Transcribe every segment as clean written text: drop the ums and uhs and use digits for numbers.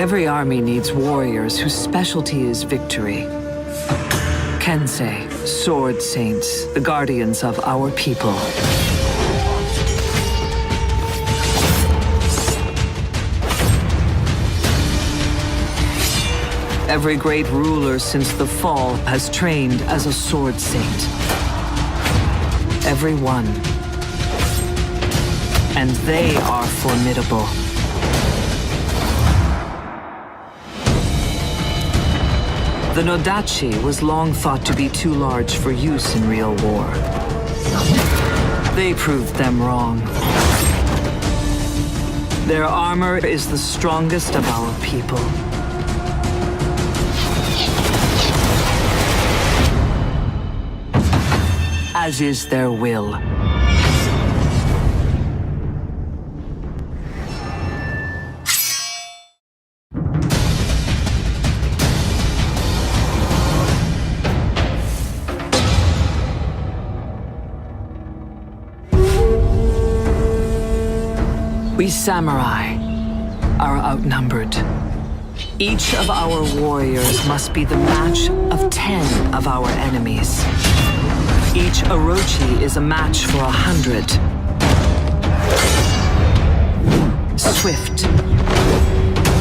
Every army needs warriors whose specialty is victory. Kensei, sword saints, the guardians of our people. Every great ruler since the fall has trained as a sword saint. Every one. And they are formidable. The Nodachi was long thought to be too large for use in real war. They proved them wrong. Their armor is the strongest of our people. As is their will. We samurai are outnumbered. Each of our warriors must be the match of 10 of our enemies. Each Orochi is a match for 100. Swift.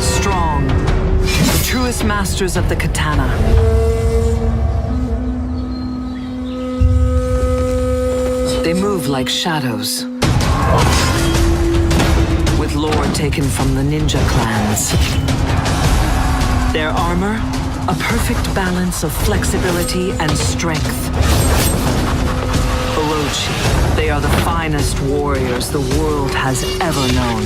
Strong. The truest masters of the katana. They move like shadows. With lore taken from the ninja clans. Their armor, a perfect balance of flexibility and strength. Orochi, they are the finest warriors the world has ever known.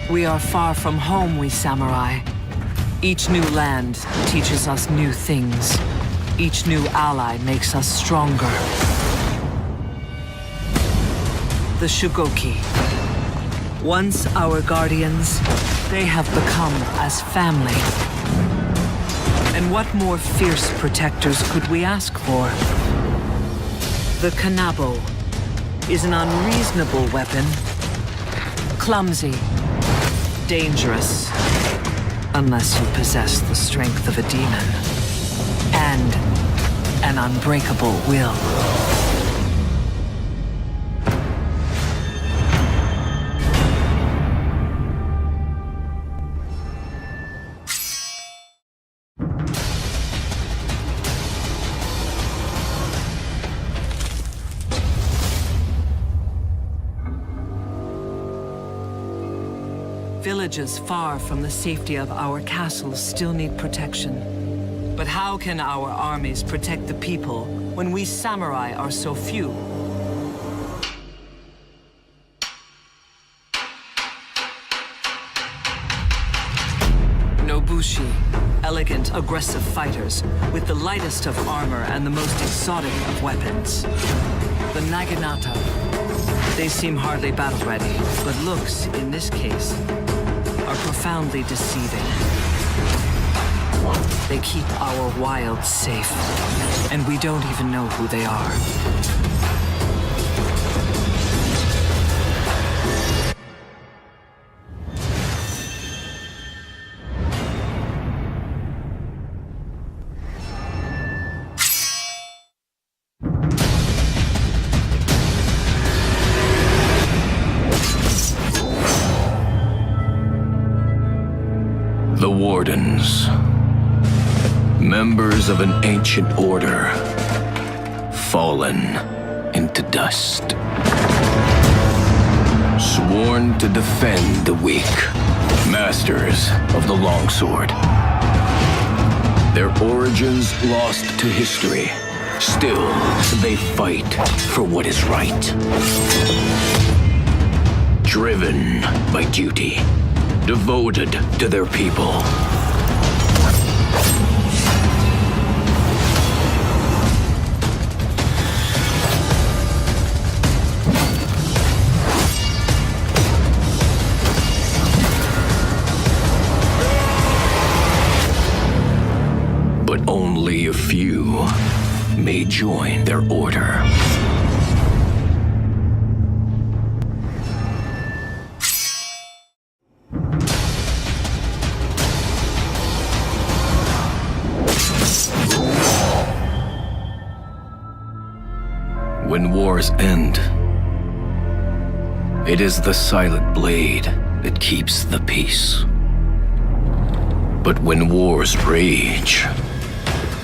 We are far from home, we samurai. Each new land teaches us new things. Each new ally makes us stronger. The Shugoki. Once our guardians, they have become as family. And what more fierce protectors could we ask for? The Kanabo is an unreasonable weapon. Clumsy. Dangerous, unless you possess the strength of a demon, and an unbreakable will. Villages far from the safety of our castles still need protection. But how can our armies protect the people when we samurai are so few? Nobushi, elegant, aggressive fighters with the lightest of armor and the most exotic of weapons. The Naginata. They seem hardly battle-ready, but looks, in this case, are profoundly deceiving. They keep our wilds safe, and we don't even know who they are. The Wardens. Members of an ancient order. Fallen into dust. Sworn to defend the weak. Masters of the longsword. Their origins lost to history. Still, they fight for what is right. Driven by duty. Devoted to their people. join their order. When wars end, it is the silent blade that keeps the peace. But when wars rage,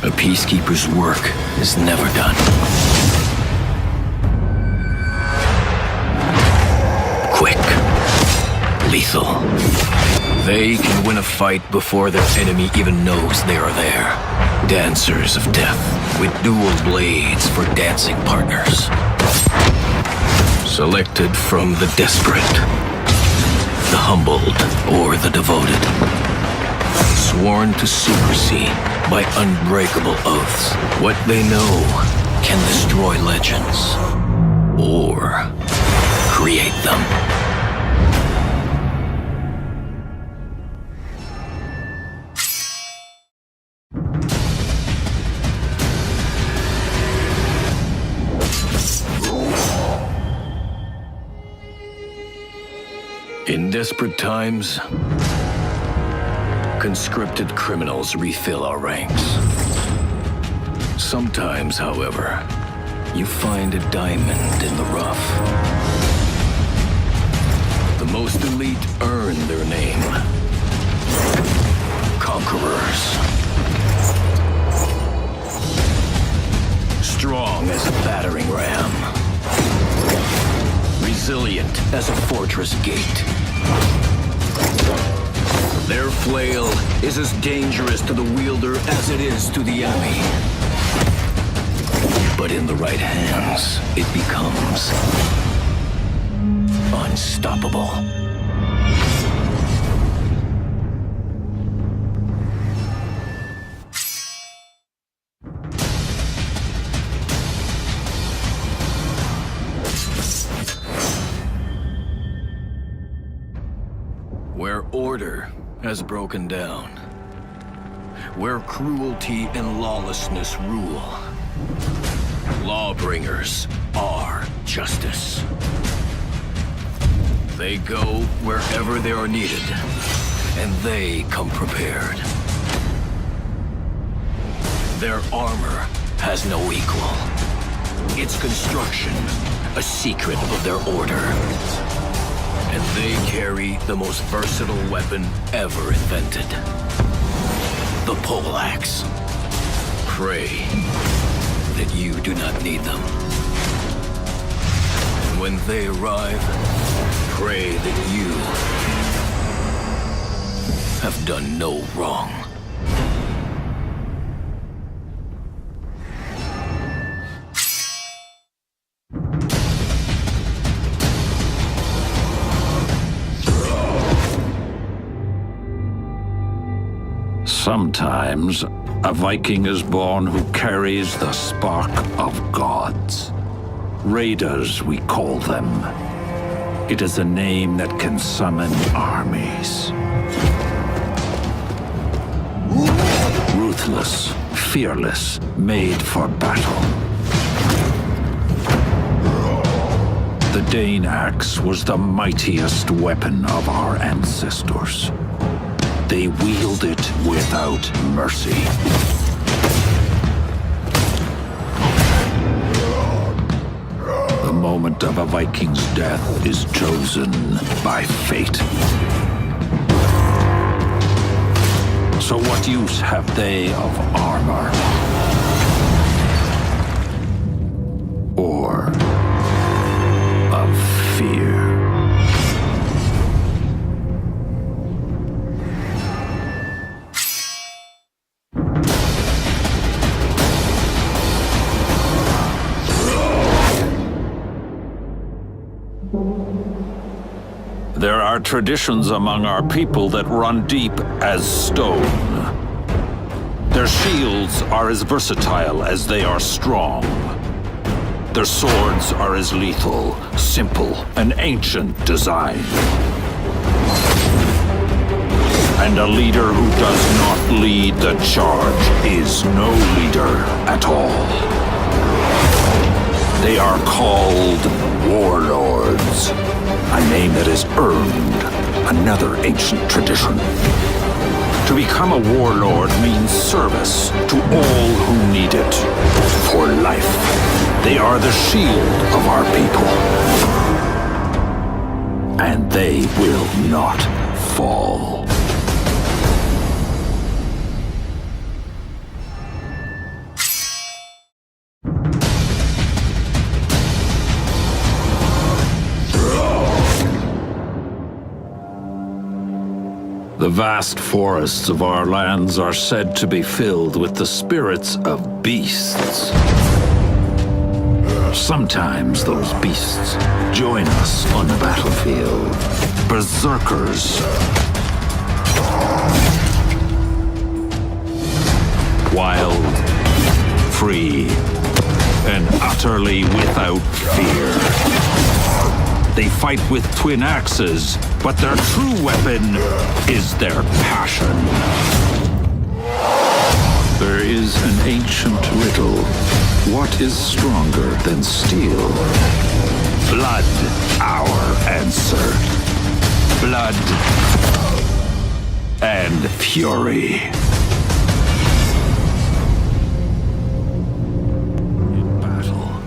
a peacekeeper's work is never done. Quick, lethal. They can win a fight before their enemy even knows they are there. Dancers of death, with dual blades for dancing partners. Selected from the desperate, the humbled, or the devoted. Sworn to secrecy by unbreakable oaths. What they know can destroy legends, or create them. In desperate times, conscripted criminals refill our ranks. Sometimes, however, you find a diamond in the rough. The most elite earn their name. Conquerors. Strong as a battering ram. Resilient as a fortress gate. Their flail is as dangerous to the wielder as it is to the enemy. But in the right hands, it becomes unstoppable. Where order has broken down, where cruelty and lawlessness rule, lawbringers are justice. They go wherever they are needed, and they come prepared. Their armor has no equal. Its construction, a secret of their order. And they carry the most versatile weapon ever invented. The poleaxe. Pray that you do not need them. And when they arrive, pray that you have done no wrong. Sometimes, a Viking is born who carries the spark of gods. Raiders, we call them. It is a name that can summon armies. Ruthless, fearless, made for battle. The Dane axe was the mightiest weapon of our ancestors. They wield it without mercy. The moment of a Viking's death is chosen by fate. So what use have they of armor? Or of fear? There are traditions among our people that run deep as stone. Their shields are as versatile as they are strong. Their swords are as lethal, simple, an ancient design. And a leader who does not lead the charge is no leader at all. They are called warlords, a name that has earned another ancient tradition. To become a warlord means service to all who need it for life. They are the shield of our people. And they will not fall. The vast forests of our lands are said to be filled with the spirits of beasts. Sometimes those beasts join us on the battlefield. Berserkers. Wild, free, and utterly without fear. They fight with twin axes, but their true weapon is their passion. There is an ancient riddle. What is stronger than steel? Blood, our answer. Blood and fury. In battle.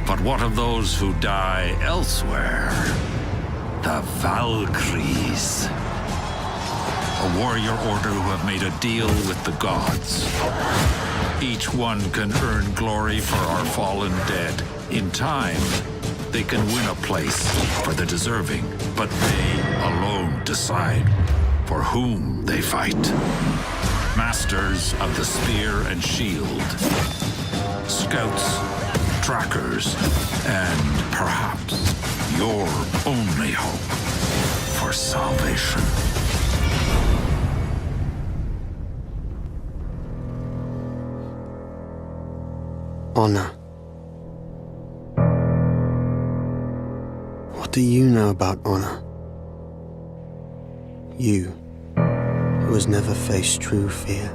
But what of those who die elsewhere? The Valkyries. A warrior order who have made a deal with the gods. Each one can earn glory for our fallen dead. In time, they can win a place for the deserving, but they alone decide for whom they fight. Masters of the spear and shield. Scouts, trackers, and perhaps your only hope for salvation. Honor. What do you know about honor? You, who has never faced true fear.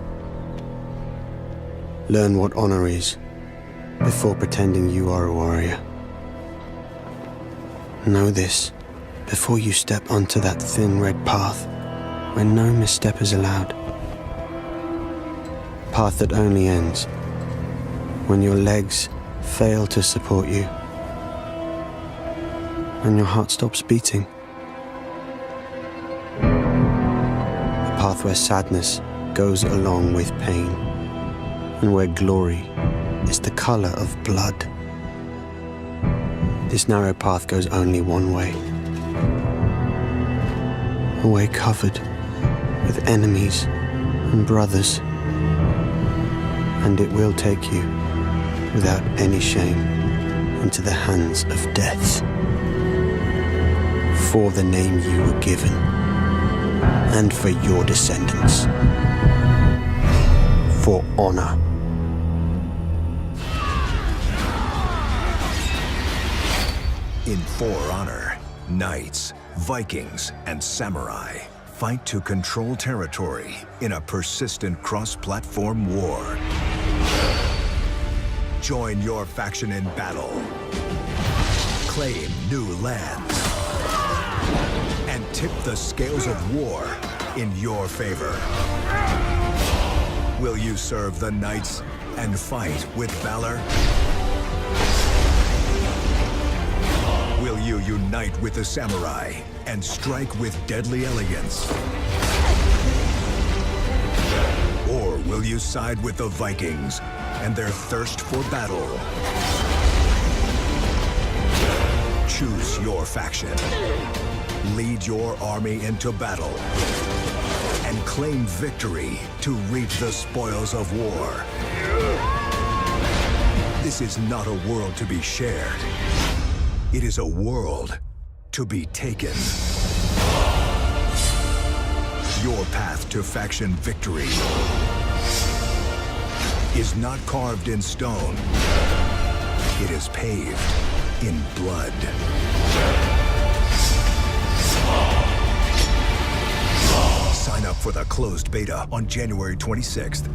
Learn what honor is before pretending you are a warrior. Know this before you step onto that thin red path where no misstep is allowed. Path that only ends when your legs fail to support you, when your heart stops beating. A path where sadness goes along with pain, and where glory is the color of blood. This narrow path goes only one way. A way covered with enemies and brothers. And it will take you, without any shame, into the hands of death. For the name you were given, and for your descendants. For honor. In For Honor, knights, Vikings, and samurai fight to control territory in a persistent cross-platform war. Join your faction in battle. Claim new lands. And tip the scales of war in your favor. Will you serve the knights and fight with valor? Will you unite with the samurai and strike with deadly elegance? Or will you side with the Vikings and their thirst for battle? Choose your faction. Lead your army into battle. And claim victory to reap the spoils of war. This is not a world to be shared. It is a world to be taken. Your path to faction victory is not carved in stone. It is paved in blood. Sign up for the closed beta on January 26th.